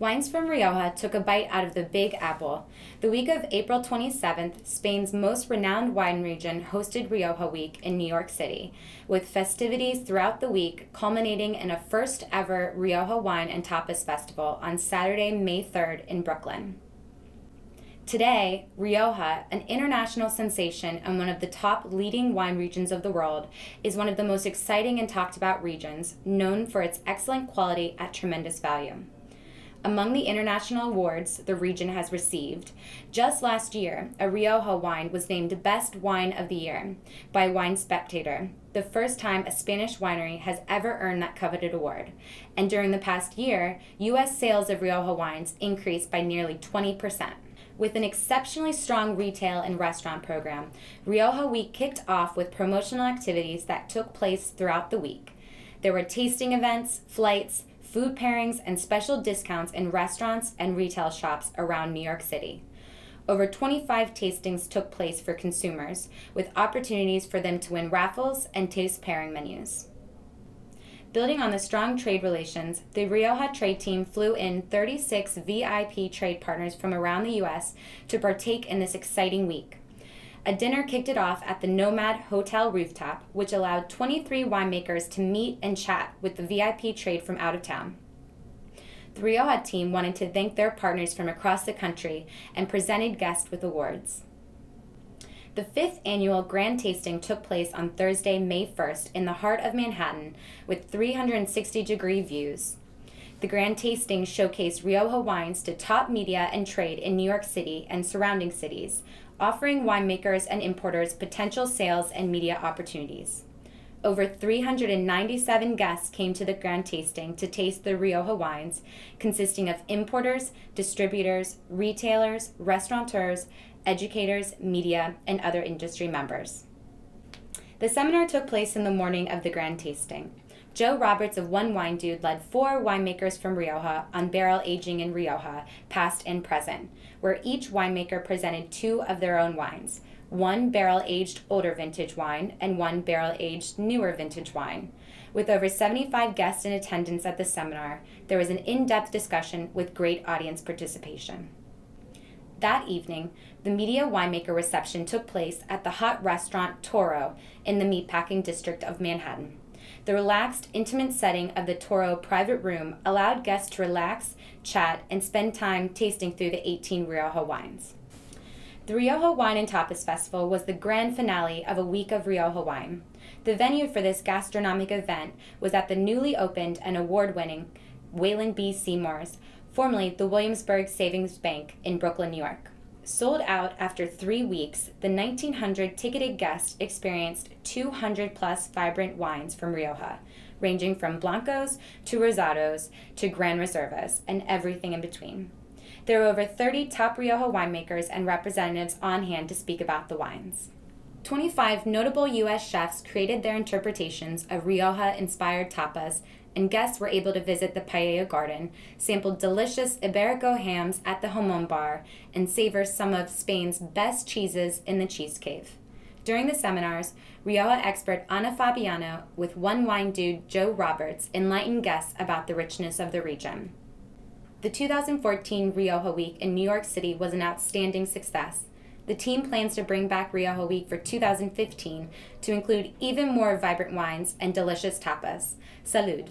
Wines from Rioja took a bite out of the Big Apple. The week of April 27th, Spain's most renowned wine region hosted Rioja Week in New York City, with festivities throughout the week culminating in a first ever Rioja Wine and Tapas Festival on Saturday, May 3rd in Brooklyn. Today, Rioja, an international sensation and one of the top leading wine regions of the world, is one of the most exciting and talked about regions, known for its excellent quality at tremendous value. Among the international awards the region has received, just last year, a Rioja wine was named Best Wine of the Year by Wine Spectator, the first time a Spanish winery has ever earned that coveted award. And during the past year, U.S. sales of Rioja wines increased by nearly 20%. With an exceptionally strong retail and restaurant program, Rioja Week kicked off with promotional activities that took place throughout the week. There were tasting events, flights, food pairings, and special discounts in restaurants and retail shops around New York City. Over 25 tastings took place for consumers, with opportunities for them to win raffles and taste pairing menus. Building on the strong trade relations, the Rioja trade team flew in 36 VIP trade partners from around the U.S. to partake in this exciting week. A dinner kicked it off at the Nomad Hotel rooftop, which allowed 23 winemakers to meet and chat with the VIP trade from out of town. The Rioja team wanted to thank their partners from across the country and presented guests with awards. The 5th annual Grand Tasting took place on Thursday, May 1st in the heart of Manhattan with 360-degree views. The Grand Tasting showcased Rioja wines to top media and trade in New York City and surrounding cities, offering winemakers and importers potential sales and media opportunities. Over 397 guests came to the Grand Tasting to taste the Rioja wines, consisting of importers, distributors, retailers, restaurateurs, educators, media, and other industry members. The seminar took place in the morning of the Grand Tasting. Joe Roberts of One Wine Dude led 4 winemakers from Rioja on barrel aging in Rioja, past and present, where each winemaker presented 2 of their own wines, 1 barrel-aged older vintage wine and 1 barrel-aged newer vintage wine. With over 75 guests in attendance at the seminar, there was an in-depth discussion with great audience participation. That evening, the media winemaker reception took place at the hot restaurant Toro in the Meatpacking District of Manhattan. The relaxed, intimate setting of the Toro private room allowed guests to relax, chat, and spend time tasting through the 18 Rioja wines. The Rioja Wine and Tapas Festival was the grand finale of a week of Rioja wine. The venue for this gastronomic event was at the newly opened and award-winning Wayland B. Seymour's, formerly the Williamsburg Savings Bank in Brooklyn, New York. Sold out after 3 weeks, the 1,900 ticketed guests experienced 200-plus vibrant wines from Rioja, ranging from Blancos to Rosados to Gran Reservas and everything in between. There were over 30 top Rioja winemakers and representatives on hand to speak about the wines. 25 notable U.S. chefs created their interpretations of Rioja-inspired tapas, and guests were able to visit the Paella Garden, sample delicious Iberico hams at the Homon Bar, and savor some of Spain's best cheeses in the Cheese Cave. During the seminars, Rioja expert Ana Fabiano with One Wine Dude Joe Roberts enlightened guests about the richness of the region. The 2014 Rioja Week in New York City was an outstanding success. The team plans to bring back Rioja Week for 2015 to include even more vibrant wines and delicious tapas. Salud!